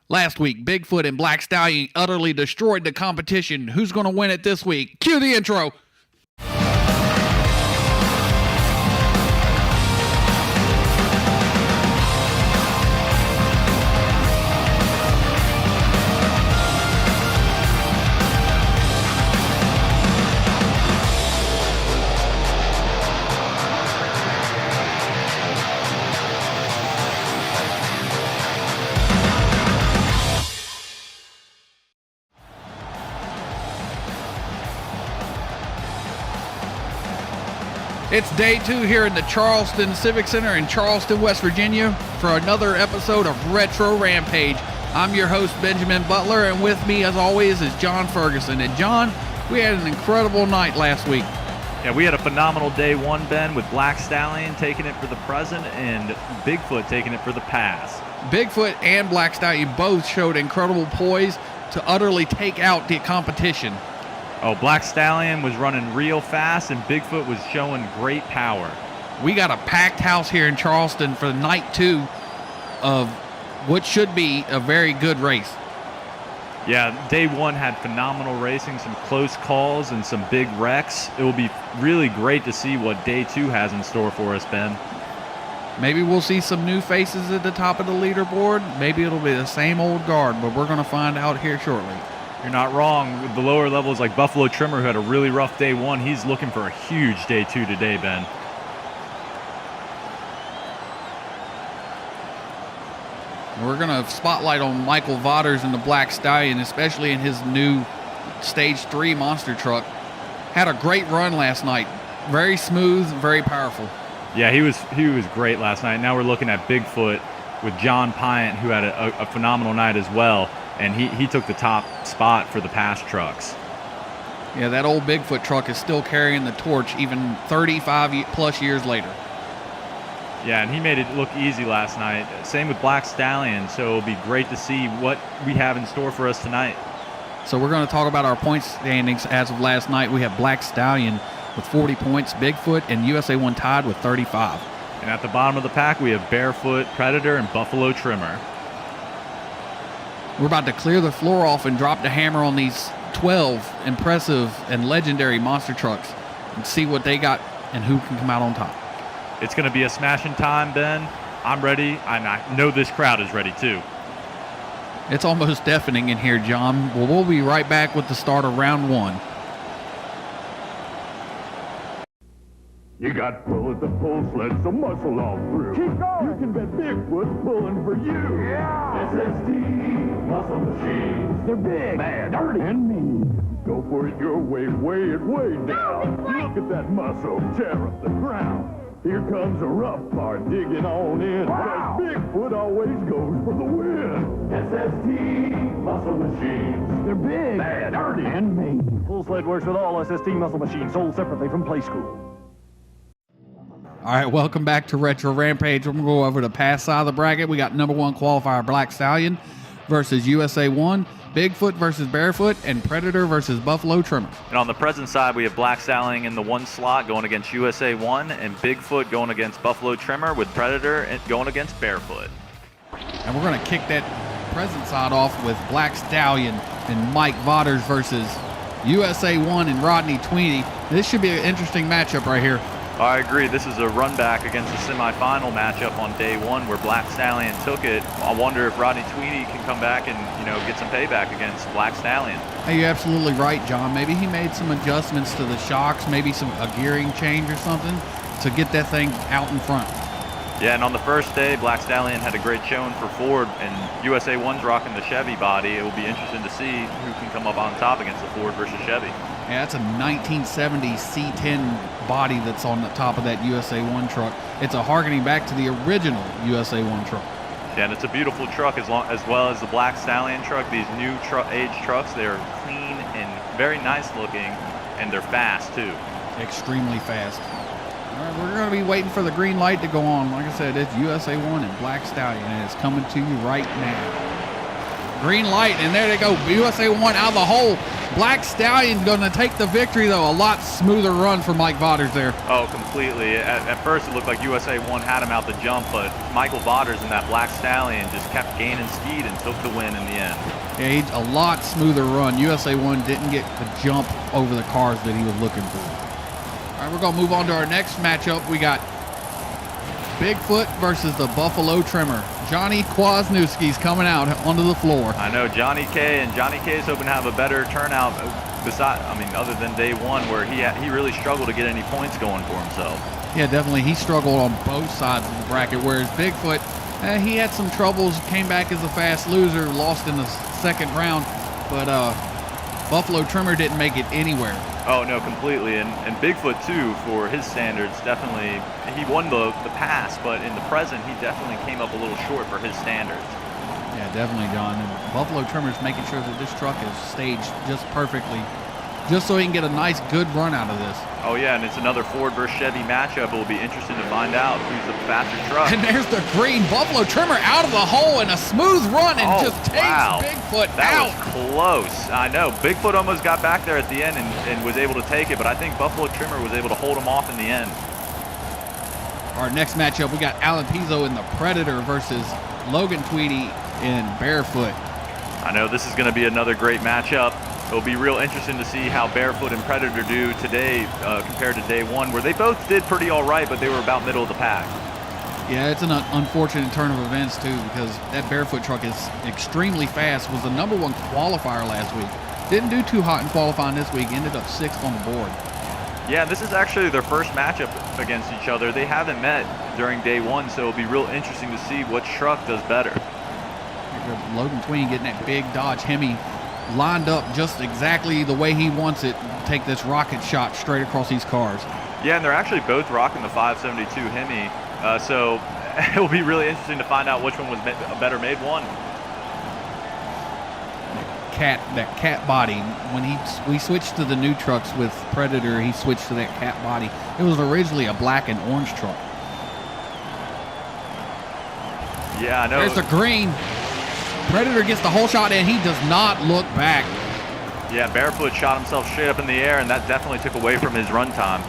Last week, Bigfoot and Black Stallion utterly destroyed the competition. Who's going to win it this week? Cue the intro. It's day 2 here in the Charleston Civic Center in Charleston, West Virginia for another episode of Retro Rampage. I'm your host, Benjamin Butler, and with me, as always, is John Ferguson. And John, we had an incredible night last week. Yeah, we had a phenomenal day 1, Ben, with Black Stallion taking it for the present and Bigfoot taking it for the past. Bigfoot and Black Stallion both showed incredible poise to utterly take out the competition. Oh, Black Stallion was running real fast, and Bigfoot was showing great power. We got a packed house here in Charleston for night 2 of what should be a very good race. Yeah, day 1 had phenomenal racing, some close calls, and some big wrecks. It will be really great to see what day 2 has in store for us, Ben. Maybe we'll see some new faces at the top of the leaderboard. Maybe it'll be the same old guard, but we're going to find out here shortly. You're not wrong. With the lower levels like Buffalo Trimmer, who had a really rough day 1, he's looking for a huge day 2 today, Ben. We're going to spotlight on Michael Vaughters and the Black Stallion, especially in his new Stage 3 monster truck. Had a great run last night. Very smooth, very powerful. Yeah, he was great last night. Now we're looking at Bigfoot with John Pyant, who had a phenomenal night as well. And he took the top spot for the past trucks. Yeah, that old Bigfoot truck is still carrying the torch even 35 plus years later. Yeah, and he made it look easy last night. Same with Black Stallion, so it'll be great to see what we have in store for us tonight. So we're going to talk about our point standings as of last night. We have Black Stallion with 40 points, Bigfoot and USA 1 tied with 35. And at the bottom of the pack, we have Barefoot, Predator, and Buffalo Trimmer. We're about to clear the floor off and drop the hammer on these 12 impressive and legendary monster trucks and see what they got and who can come out on top. It's going to be a smashing time, Ben. I'm ready, and I know this crowd is ready too. It's almost deafening in here, John. Well, we'll be right back with the start of round 1. You got pull at the pull sled, so muscle all through. Keep going. You can bet Bigfoot's pulling for you. Yeah. SST muscle machines. They're big, bad, dirty, and mean. Go for it your way, weigh it way down. Look at that muscle tear up the ground. Here comes a rough part digging on in. Wow. Bigfoot always goes for the win. SST muscle machines. They're big, bad, dirty, and mean. Full sled works with all SST muscle machines sold separately from Play School. All right, welcome back to Retro Rampage. We're going to go over the pass side of the bracket. We got number 1 qualifier Black Stallion versus USA 1, Bigfoot versus Barefoot, and Predator versus Buffalo Trimmer. And on the present side, we have Black Stallion in the 1 slot going against USA 1, and Bigfoot going against Buffalo Trimmer, with Predator going against Barefoot. And we're going to kick that present side off with Black Stallion and Mike Vaughters versus USA 1 and Rodney Tweedy. This should be an interesting matchup right here. I agree. This is a run back against the semifinal matchup on day 1 where Black Stallion took it. I wonder if Rodney Tweedy can come back and, get some payback against Black Stallion. Hey, you're absolutely right, John. Maybe he made some adjustments to the shocks, maybe a gearing change or something to get that thing out in front. Yeah, and on the first day, Black Stallion had a great showing for Ford, and USA 1's rocking the Chevy body. It will be interesting to see who can come up on top against the Ford versus Chevy. Yeah, that's a 1970 C10 body that's on the top of that USA 1 truck. It's a harkening back to the original USA 1 truck. Yeah, and it's a beautiful truck as well as the Black Stallion truck. These new age trucks, they're clean and very nice looking, and they're fast too. Extremely fast. All right, we're going to be waiting for the green light to go on. Like I said, it's USA 1 and Black Stallion, and it's coming to you right now. Green light, and there they go. USA 1 out of the hole. Black Stallion going to take the victory, though. A lot smoother run for Mike Vauders there. Oh, completely. At first, it looked like USA 1 had him out the jump, but Michael Vauders in that Black Stallion just kept gaining speed and took the win in the end. Yeah, a lot smoother run. USA 1 didn't get the jump over the cars that he was looking for. All right, we're going to move on to our next matchup. We got Bigfoot versus the Buffalo Trimmer. Johnny Kwasniewski's coming out onto the floor. I know Johnny K, and Johnny K is hoping to have a better turnout other than day one, where he really struggled to get any points going for himself. Yeah, definitely. He struggled on both sides of the bracket, whereas Bigfoot, he had some troubles, came back as a fast loser, lost in the second round, but Buffalo Trimmer didn't make it anywhere. Oh, no, completely. And Bigfoot, too, for his standards, definitely, he won the pass, but in the present, he definitely came up a little short for his standards. Yeah, definitely, John. And Buffalo Trimmer's making sure that this truck is staged just perfectly, just so he can get a nice, good run out of this. Oh, yeah, and it's another Ford versus Chevy matchup. It will be interesting to find out who's the faster truck. And there's the green Buffalo Trimmer out of the hole in a smooth run and just takes Bigfoot out. That was close. I know. Bigfoot almost got back there at the end and was able to take it, but I think Buffalo Trimmer was able to hold him off in the end. Our next matchup, we got Alan Pizzo in the Predator versus Logan Tweedy in Barefoot. I know this is going to be another great matchup. It'll be real interesting to see how Barefoot and Predator do today compared to day one, where they both did pretty all right, but they were about middle of the pack. Yeah, it's an unfortunate turn of events, too, because that Barefoot truck is extremely fast, was the #1 qualifier last week. Didn't do too hot in qualifying this week, ended up 6th on the board. Yeah, this is actually their first matchup against each other. They haven't met during day one, so it'll be real interesting to see which truck does better. Logan Tweedy getting that big Dodge Hemi lined up just exactly the way he wants it. Take this rocket shot straight across these cars. Yeah, and they're actually both rocking the 572 Hemi, so it will be really interesting to find out which one was a better made one. That cat body, when we switched to the new trucks with Predator, he switched to that cat body. It was originally a black and orange truck. Yeah, I know. There's the green. Predator gets the whole shot and he does not look back. Yeah, Barefoot shot himself straight up in the air, and that definitely took away from his run time.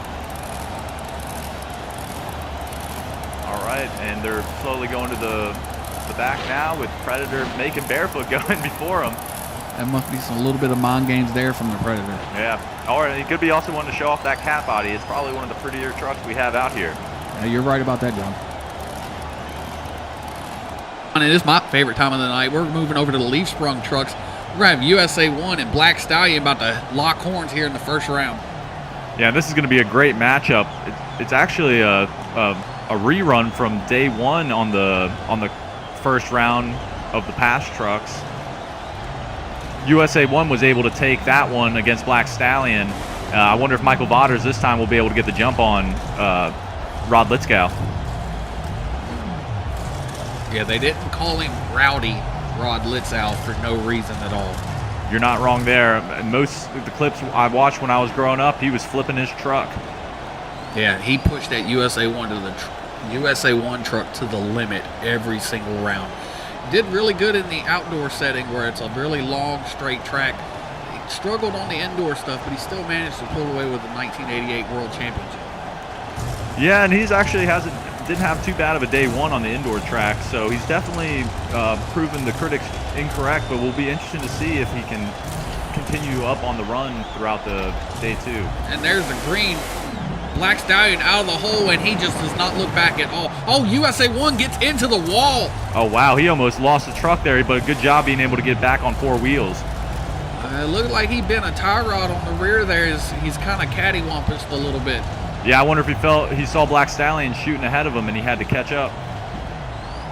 All right, and they're slowly going to the back now with Predator making Barefoot going before him. That must be a little bit of mind games there from the Predator. Yeah, or he could be also wanting to show off that cat body. It's probably one of the prettier trucks we have out here. Yeah, you're right about that, John. And it is my favorite time of the night. We're moving over to the Leaf Sprung trucks. We're going to have USA 1 and Black Stallion about to lock horns here in the first round. Yeah, this is going to be a great matchup. It's actually a rerun from day one on the first round of the pass trucks. USA 1 was able to take that one against Black Stallion. I wonder if Michael Vauders this time will be able to get the jump on Rod Litzkow. Yeah, they didn't call him Rowdy Rod Litzkow for no reason at all. You're not wrong there. Most of the clips I watched when I was growing up, he was flipping his truck. Yeah, he pushed that USA 1 to the USA 1 truck to the limit every single round. Did really good in the outdoor setting where it's a really long, straight track. He struggled on the indoor stuff, but he still managed to pull away with the 1988 World Championship. Yeah, and he's actually didn't have too bad of a day one on the indoor track, so he's definitely proven the critics incorrect, but we'll be interested to see if he can continue up on the run throughout the day two. And there's the green Black Stallion out of the hole, and he just does not look back at all. Oh, USA 1 gets into the wall. Oh, wow, he almost lost the truck there, but a good job being able to get back on four wheels. It looked like he bent a tie rod on the rear there. He's kind of cattywampused a little bit. Yeah, I wonder if he saw Black Stallion shooting ahead of him and he had to catch up.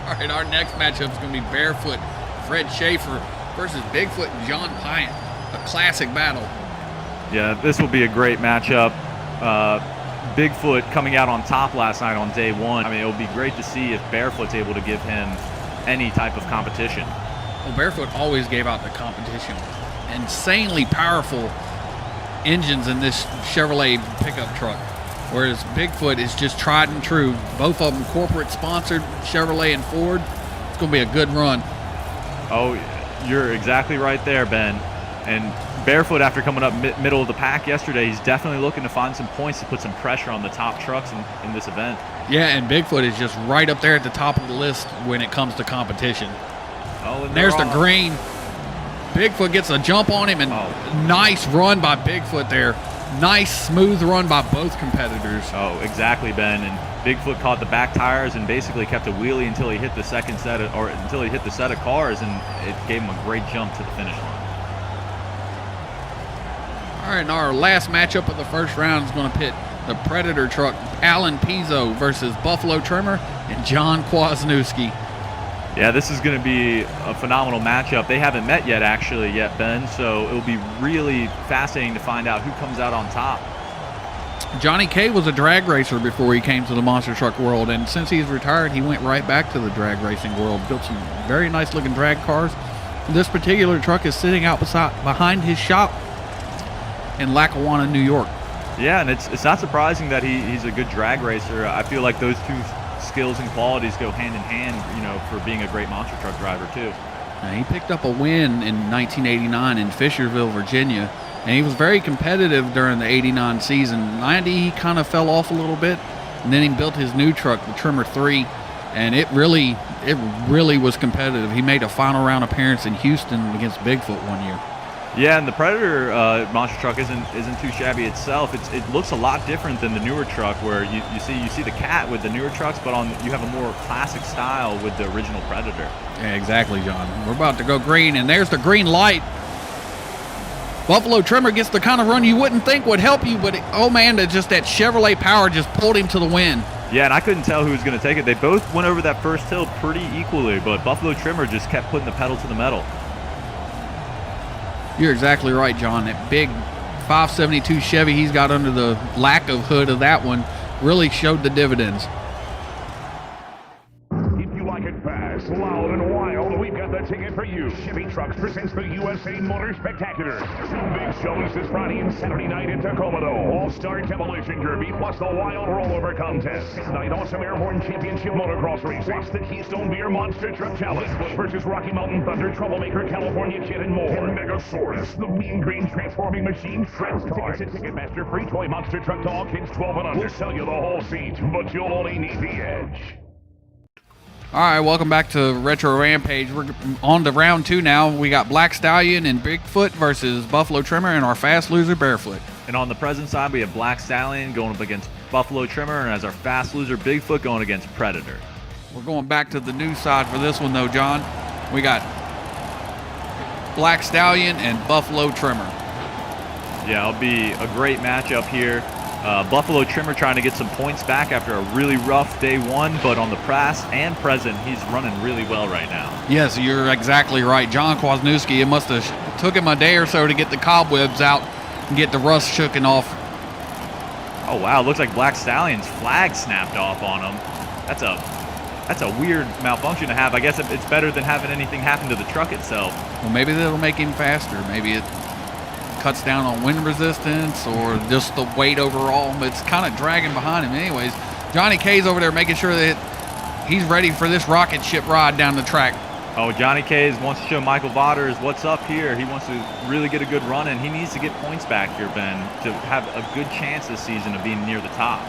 All right, our next matchup is going to be Barefoot Fred Schaefer versus Bigfoot and John Pyatt. A classic battle. Yeah, this will be a great matchup. Bigfoot coming out on top last night on day one. I mean, it'll be great to see if Barefoot's able to give him any type of competition. Well, Barefoot always gave out the competition. Insanely powerful engines in this Chevrolet pickup truck, whereas Bigfoot is just tried and true. Both of them corporate sponsored, Chevrolet and Ford. It's going to be a good run. Oh, You're exactly right there, Ben. And Barefoot, after coming up middle of the pack yesterday, he's definitely looking to find some points to put some pressure on the top trucks in this event. Yeah, and Bigfoot is just right up there at the top of the list when it comes to competition. Oh, and there's the green. Bigfoot gets a jump on him, and nice run by Bigfoot there. Nice, smooth run by both competitors. Oh, exactly, Ben. And Bigfoot caught the back tires and basically kept a wheelie until he hit the until he hit the set of cars, and it gave him a great jump to the finish line. All right, and our last matchup of the first round is going to pit the Predator truck, Alan Pizzo versus Buffalo Trimmer and John Kwasniewski. Yeah, this is going to be a phenomenal matchup. They haven't met yet, Ben, so it'll be really fascinating to find out who comes out on top. Johnny K was a drag racer before he came to the monster truck world, and since he's retired, he went right back to the drag racing world, built some very nice looking drag cars. This particular truck is sitting out behind his shop in Lackawanna, New York. Yeah, and it's not surprising that he's a good drag racer. I feel like those two skills and qualities go hand in hand, for being a great monster truck driver too. He picked up a win in 1989 in Fisherville, Virginia, and he was very competitive during the 89 season. 90, he kind of fell off a little bit, and then he built his new truck, the Trimmer 3, and it really was competitive. He made a final round appearance in Houston against Bigfoot one year. Yeah, and the Predator monster truck isn't too shabby itself. It looks a lot different than the newer truck, where you see the Cat with the newer trucks, but you have a more classic style with the original Predator. Yeah, exactly, John. We're about to go green, and there's the green light. Buffalo Trimmer gets the kind of run you wouldn't think would help you, but oh man, just that Chevrolet power just pulled him to the win. Yeah, and I couldn't tell who was going to take it. They both went over that first hill pretty equally, but Buffalo Trimmer just kept putting the pedal to the metal. You're exactly right, John. That big 572 Chevy he's got under the lack of hood of that one really showed the dividends. If you like it fast, loud, and wild, we've got the ticket for you. Chevy Trucks presents the USA Motor Spectacular. 2 big shows this Friday and Saturday night in Tacoma, though. All-Star Demolition Derby, plus the Wild Rollover Contest. Night Awesome Airborne Championship Motocross Race, plus the Keystone Beer Monster Truck Challenge versus Rocky Mountain Thunder, Troublemaker, California Kid, and more. And Megasaurus, the mean green transforming machine, shreds cars. Tickets at Ticketmaster. Free toy monster truck to all kids 12 and under. We'll sell you the whole seat, but you'll only need the edge. All right, welcome back to Retro Rampage. We're on to round 2 now. We got Black Stallion and Bigfoot versus Buffalo Trimmer and our fast loser, Barefoot. And on the present side, we have Black Stallion going up against Buffalo Trimmer, and as our fast loser, Bigfoot going against Predator. We're going back to the new side for this one, though, John. We got Black Stallion and Buffalo Trimmer. Yeah, it'll be a great matchup here. Buffalo Trimmer trying to get some points back after a really rough day 1, but on the past and present, he's running really well right now. Yes, you're exactly right. John Kwasniewski, it must have took him a day or so to get the cobwebs out and get the rust shooken off. Oh, wow, looks like Black Stallion's flag snapped off on him. That's a weird malfunction to have. I guess it's better than having anything happen to the truck itself. Well, maybe that'll make him faster. Maybe it cuts down on wind resistance or just the weight overall, but it's kind of dragging behind him anyways. Johnny K's over there making sure that he's ready for this rocket ship ride down the track. Oh, Johnny K wants to show Michael Vaughters what's up here. He wants to really get a good run, and he needs to get points back here, Ben, to have a good chance this season of being near the top.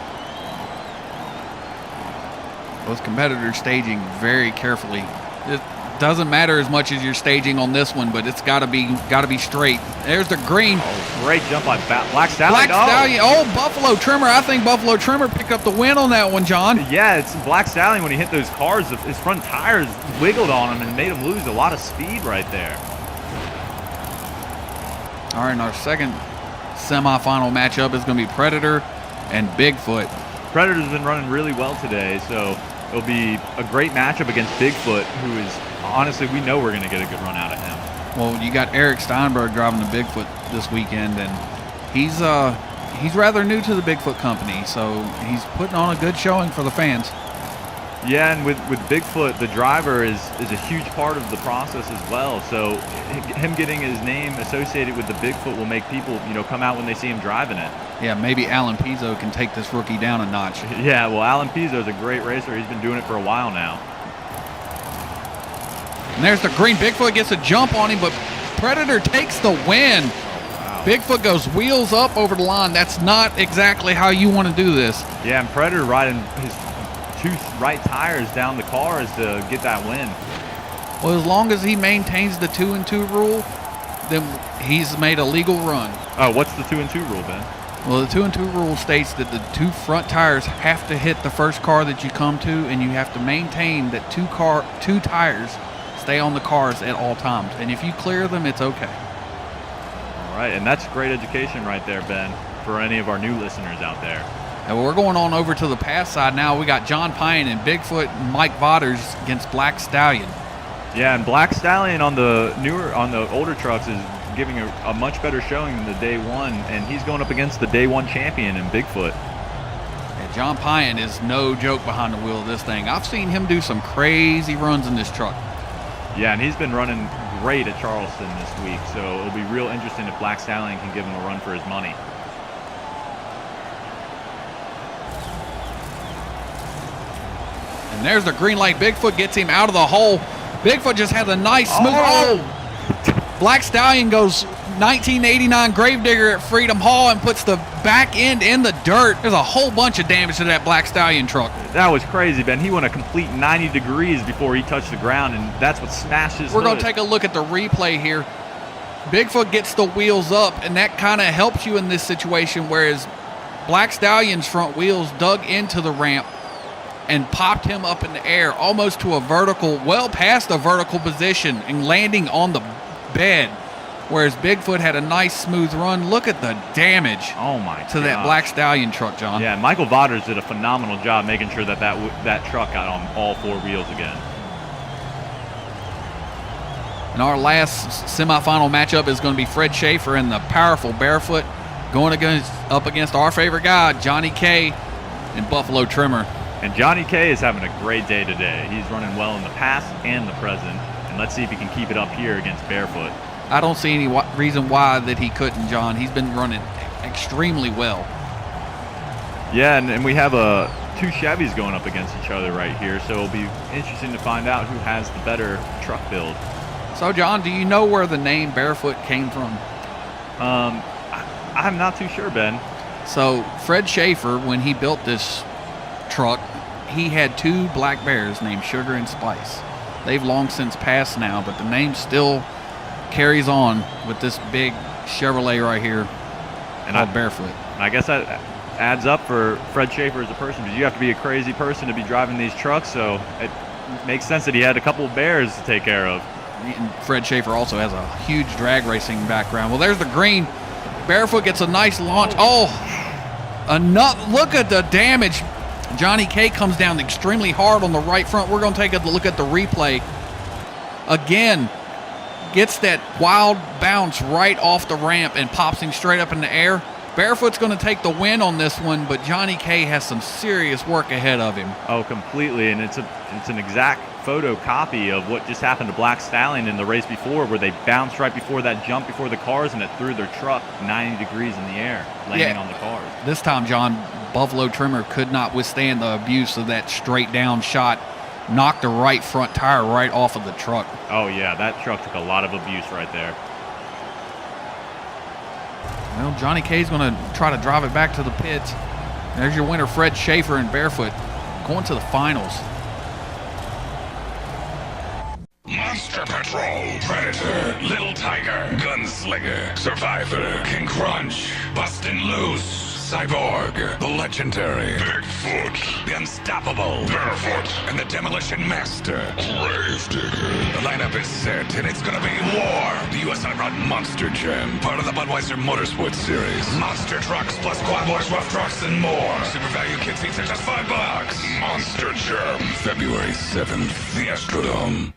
Both competitors staging very carefully. It doesn't matter as much as you're staging on this one, but it's got to be straight. There's the green. Oh, great jump by Black Stallion. Black Stallion. Oh, Buffalo Trimmer. I think Buffalo Trimmer picked up the win on that one, John. Yeah, it's Black Stallion. When he hit those cars, his front tires wiggled on him and made him lose a lot of speed right there. All right, and our second semifinal matchup is going to be Predator and Bigfoot. Predator's been running really well today, so it'll be a great matchup against Bigfoot, who is, honestly, we know we're going to get a good run out of him. Well, you got Eric Steinberg driving the Bigfoot this weekend, and he's rather new to the Bigfoot company, so he's putting on a good showing for the fans. Yeah, and with Bigfoot, the driver is a huge part of the process as well. So him getting his name associated with the Bigfoot will make people, come out when they see him driving it. Yeah, maybe Alan Pizzo can take this rookie down a notch. Yeah, well, Alan Pizzo is a great racer. He's been doing it for a while now. And there's the green. Bigfoot gets a jump on him, but Predator takes the win. Wow. Bigfoot goes wheels up over the line. That's not exactly how you want to do this. Yeah, and Predator riding his 2 right tires down the cars to get that win. Well, as long as he maintains the 2-2 rule, then he's made a legal run. Oh, what's the 2-2 rule, Ben? Well, the 2-2 rule states that the 2 front tires have to hit the first car that you come to, and you have to maintain that 2 tires stay on the cars at all times. And if you clear them, it's okay. All right, and that's great education right there, Ben, for any of our new listeners out there. And we're going on over to the pass side now. We got John Pine and Bigfoot and Mike Vodders against Black Stallion. Yeah, and Black Stallion on the older trucks is giving a much better showing than the day one, and he's going up against the day one champion in Bigfoot. And John Pine is no joke behind the wheel of this thing. I've seen him do some crazy runs in this truck. Yeah, and he's been running great at Charleston this week, so it'll be real interesting if Black Stallion can give him a run for his money. And there's the green light. Bigfoot gets him out of the hole. Bigfoot just has a nice smooth. Oh! Black Stallion goes 1989 Gravedigger at Freedom Hall and puts the back end in the dirt. There's a whole bunch of damage to that Black Stallion truck. That was crazy, Ben. He went a complete 90 degrees before he touched the ground, and that's what smashed his We're going hood. to take a look at the replay here. Bigfoot gets the wheels up, and that kind of helps you in this situation, whereas Black Stallion's front wheels dug into the ramp and popped him up in the air, almost to a vertical, well past a vertical position, and landing on the bed, whereas Bigfoot had a nice smooth run. Look at the damage to that Black Stallion truck, John. Yeah, Michael Vodders did a phenomenal job making sure that truck got on all 4 wheels again. And our last semifinal matchup is going to be Fred Schaefer and the powerful Barefoot going up against our favorite guy, Johnny K and Buffalo Trimmer. And Johnny K is having a great day today. He's running well in the past and the present. And let's see if he can keep it up here against Barefoot. I don't see any reason why that he couldn't, John. He's been running extremely well. Yeah, and we have 2 Chevys going up against each other right here. So it'll be interesting to find out who has the better truck build. So, John, do you know where the name Barefoot came from? I'm not too sure, Ben. So, Fred Schaefer, when he built this truck, he had 2 black bears named Sugar and Spice. They've long since passed now, but the name still carries on with this big Chevrolet right here called Barefoot. I guess that adds up for Fred Schaefer as a person, because you have to be a crazy person to be driving these trucks, so it makes sense that he had a couple of bears to take care of. And Fred Schaefer also has a huge drag racing background. Well, there's the green. Barefoot gets a nice launch. Oh, look at the damage. Johnny K comes down extremely hard on the right front. We're going to take a look at the replay. Again, gets that wild bounce right off the ramp and pops him straight up in the air. Barefoot's going to take the win on this one, but Johnny K has some serious work ahead of him. Oh, completely, and it's an exact photocopy of what just happened to Black Stallion in the race before, where they bounced right before that jump before the cars, and it threw their truck 90 degrees in the air, landing on the cars. This time, John, Buffalo Trimmer could not withstand the abuse of that straight down shot. Knocked the right front tire right off of the truck. Oh, yeah, that truck took a lot of abuse right there. Well, Johnny K's going to try to drive it back to the pits. There's your winner, Fred Schaefer and Barefoot, going to the finals. Monster Patrol, Predator, Little Tiger, Gunslinger, Survivor, King Crunch, Bustin' Loose, Cyborg, the legendary Bigfoot, the unstoppable Barefoot, and the Demolition Master, Gravedigger. The lineup is set, and it's gonna be war. The USI Rod Monster Jam, part of the Budweiser Motorsports series. Monster trucks plus quad boys, rough trucks, and more. Super value kid seats are just $5. Monster Jam, February 7th, the Astrodome.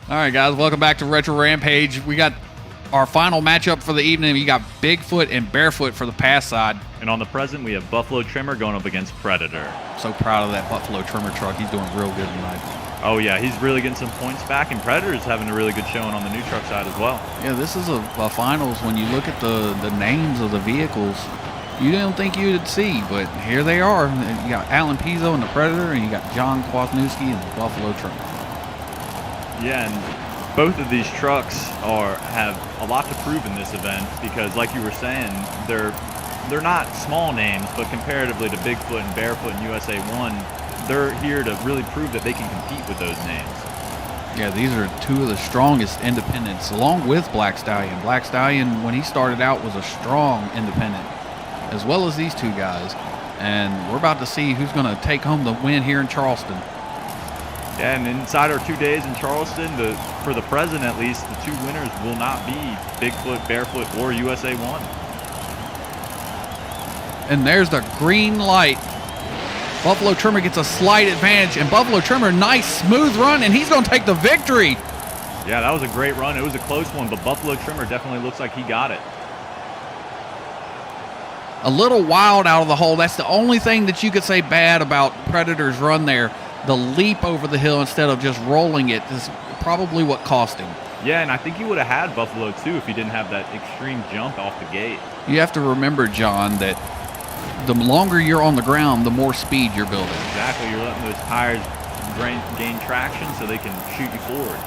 All right, guys, welcome back to Retro Rampage. We got our final matchup for the evening. You got Bigfoot and Barefoot for the pass side. And on the present, we have Buffalo Trimmer going up against Predator. So proud of that Buffalo Trimmer truck. He's doing real good tonight. Oh, yeah, he's really getting some points back, and Predator's having a really good showing on the new truck side as well. Yeah, this is a finals. When you look at the names of the vehicles, you didn't think you'd see, but here they are. You got Alan Pizzo and the Predator, and you got John Kwasniewski and the Buffalo Trimmer. Yeah, and both of these trucks have a lot to prove in this event because, like you were saying, they're not small names, but comparatively to Bigfoot and Barefoot and USA 1, they're here to really prove that they can compete with those names. Yeah, these are two of the strongest independents, along with Black Stallion. Black Stallion, when he started out, was a strong independent, as well as these two guys. And we're about to see who's going to take home the win here in Charleston. Yeah, and inside our 2 days in Charleston, for the present at least, the two winners will not be Bigfoot, Barefoot, or USA 1. And there's the green light. Buffalo Trimmer gets a slight advantage, and Buffalo Trimmer, nice smooth run, and he's going to take the victory. Yeah, that was a great run. It was a close one, but Buffalo Trimmer definitely looks like he got it. A little wild out of the hole. That's the only thing that you could say bad about Predator's run there. The leap over the hill instead of just rolling it is probably what cost him. Yeah, and I think he would have had Buffalo too if he didn't have that extreme jump off the gate. You have to remember, John, that the longer you're on the ground, the more speed you're building. Exactly. You're letting those tires gain traction so they can shoot you forward.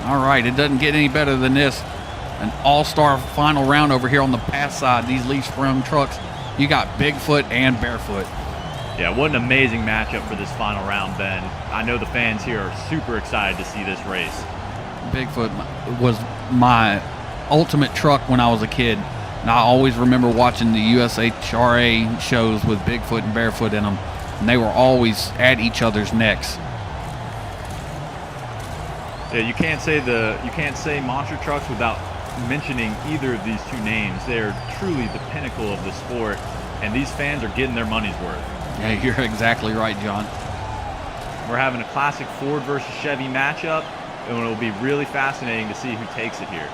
All right, it doesn't get any better than this. An all-star final round over here on the pass side. These leaf frame trucks, you got Bigfoot and Barefoot. Yeah, what an amazing matchup for this final round, Ben. I know the fans here are super excited to see this race. Bigfoot was my ultimate truck when I was a kid, and I always remember watching the USHRA shows with Bigfoot and Barefoot in them, and they were always at each other's necks. Yeah, you can't say monster trucks without mentioning either of these two names. They're truly the pinnacle of the sport, and these fans are getting their money's worth. Yeah, you're exactly right, John. We're having a classic Ford versus Chevy matchup, and it'll be really fascinating to see who takes it here.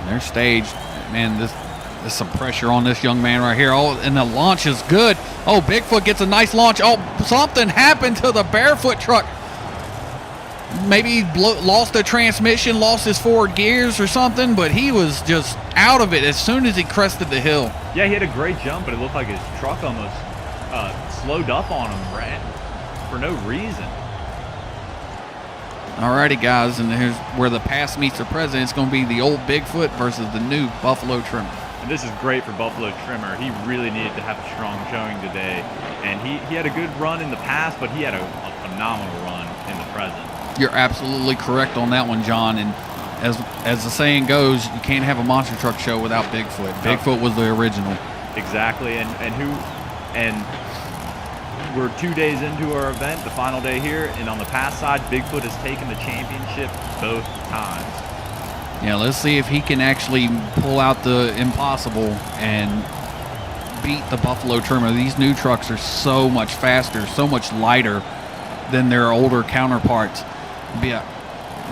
They're staged. Man, there's some pressure on this young man right here. Oh, and the launch is good. Oh, Bigfoot gets a nice launch. Oh, something happened to the Barefoot truck. Maybe he lost the transmission, lost his forward gears or something, but he was just out of it as soon as he crested the hill. Yeah, he had a great jump, but it looked like his truck almost slowed up on him, for no reason. Alrighty, guys, and here's where the past meets the present. It's going to be the old Bigfoot versus the new Buffalo Trimmer. And this is great for Buffalo Trimmer. He really needed to have a strong showing today. And he had a good run in the past, but he had a phenomenal run in the present. You're absolutely correct on that one, John. And as the saying goes, you can't have a monster truck show without Bigfoot. Bigfoot was the original. Exactly. And we're 2 days into our event, the final day here, and on the pass side, Bigfoot has taken the championship both times. Yeah, let's see if he can actually pull out the impossible and beat the Buffalo Trimmer. These new trucks are so much faster, so much lighter than their older counterparts.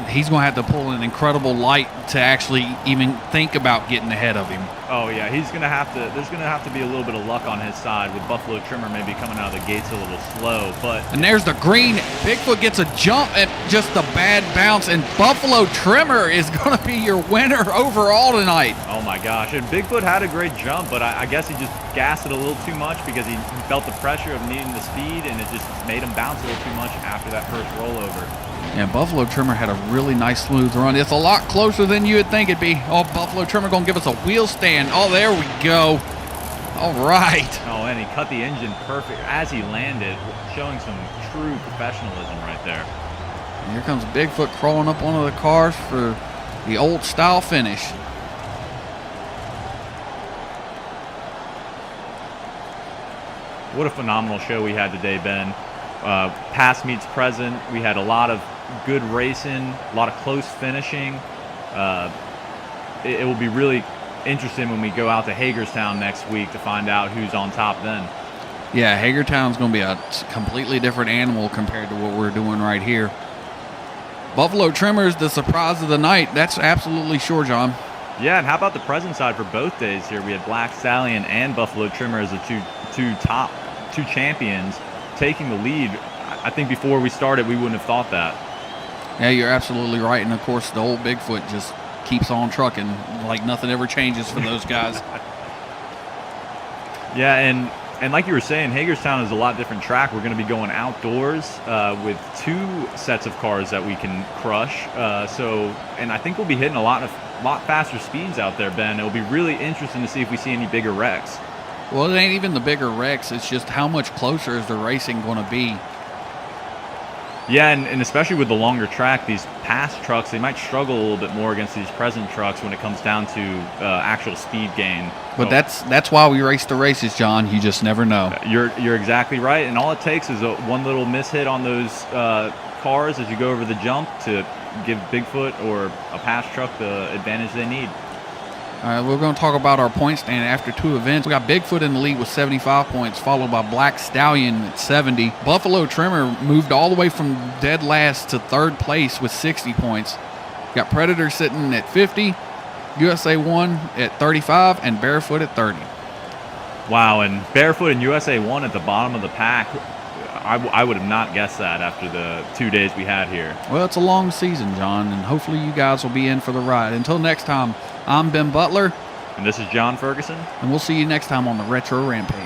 He's going to have to pull an incredible light to actually even think about getting ahead of him. Oh yeah, there's going to have to be a little bit of luck on his side with Buffalo Trimmer maybe coming out of the gates a little slow, but... And there's the green. Bigfoot gets a jump and just a bad bounce, and Buffalo Trimmer is going to be your winner overall tonight. Oh my gosh, and Bigfoot had a great jump, but I guess he just gassed it a little too much because he felt the pressure of needing the speed, and it just made him bounce a little too much after that first rollover. Yeah, Buffalo Trimmer had a really nice smooth run. It's a lot closer than you would think it'd be. Oh, Buffalo Trimmer going to give us a wheel stand. Oh, there we go. All right. Oh, and he cut the engine perfect as he landed, showing some true professionalism right there. And here comes Bigfoot crawling up one of the cars for the old style finish. What a phenomenal show we had today, Ben. Past meets present. We had a lot of good racing, a lot of close finishing. It will be really interesting when we go out to Hagerstown next week to find out who's on top then. Yeah, Hagerstown's going to be a completely different animal compared to what we're doing right here. Buffalo Trimmer's the surprise of the night. That's absolutely sure, John. Yeah, and how about the present side for both days here? We had Black Stallion and Buffalo Trimmer as the two champions taking the lead. I think before we started, we wouldn't have thought that. Yeah, you're absolutely right. And, of course, the old Bigfoot just keeps on trucking like nothing ever changes for those guys. Yeah, and like you were saying, Hagerstown is a lot different track. We're going to be going outdoors with 2 sets of cars that we can crush. And I think we'll be hitting a lot faster speeds out there, Ben. It'll be really interesting to see if we see any bigger wrecks. Well, it ain't even the bigger wrecks. It's just how much closer is the racing going to be. Yeah, and especially with the longer track, these past trucks, they might struggle a little bit more against these present trucks when it comes down to actual speed gain. But that's why we race the races, John. You just never know. You're exactly right, and all it takes is one little mishit on those cars as you go over the jump to give Bigfoot or a past truck the advantage they need. All right, we're going to talk about our point stand after 2 events. We got Bigfoot in the lead with 75 points, followed by Black Stallion at 70. Buffalo Trimmer moved all the way from dead last to 3rd place with 60 points. Got Predator sitting at 50, USA 1 at 35, and Barefoot at 30. Wow, and Barefoot and USA 1 at the bottom of the pack. I would have not guessed that after the 2 days we had here. Well, it's a long season, John, and hopefully you guys will be in for the ride. Until next time, I'm Ben Butler. And this is John Ferguson. And we'll see you next time on the Retro Rampage.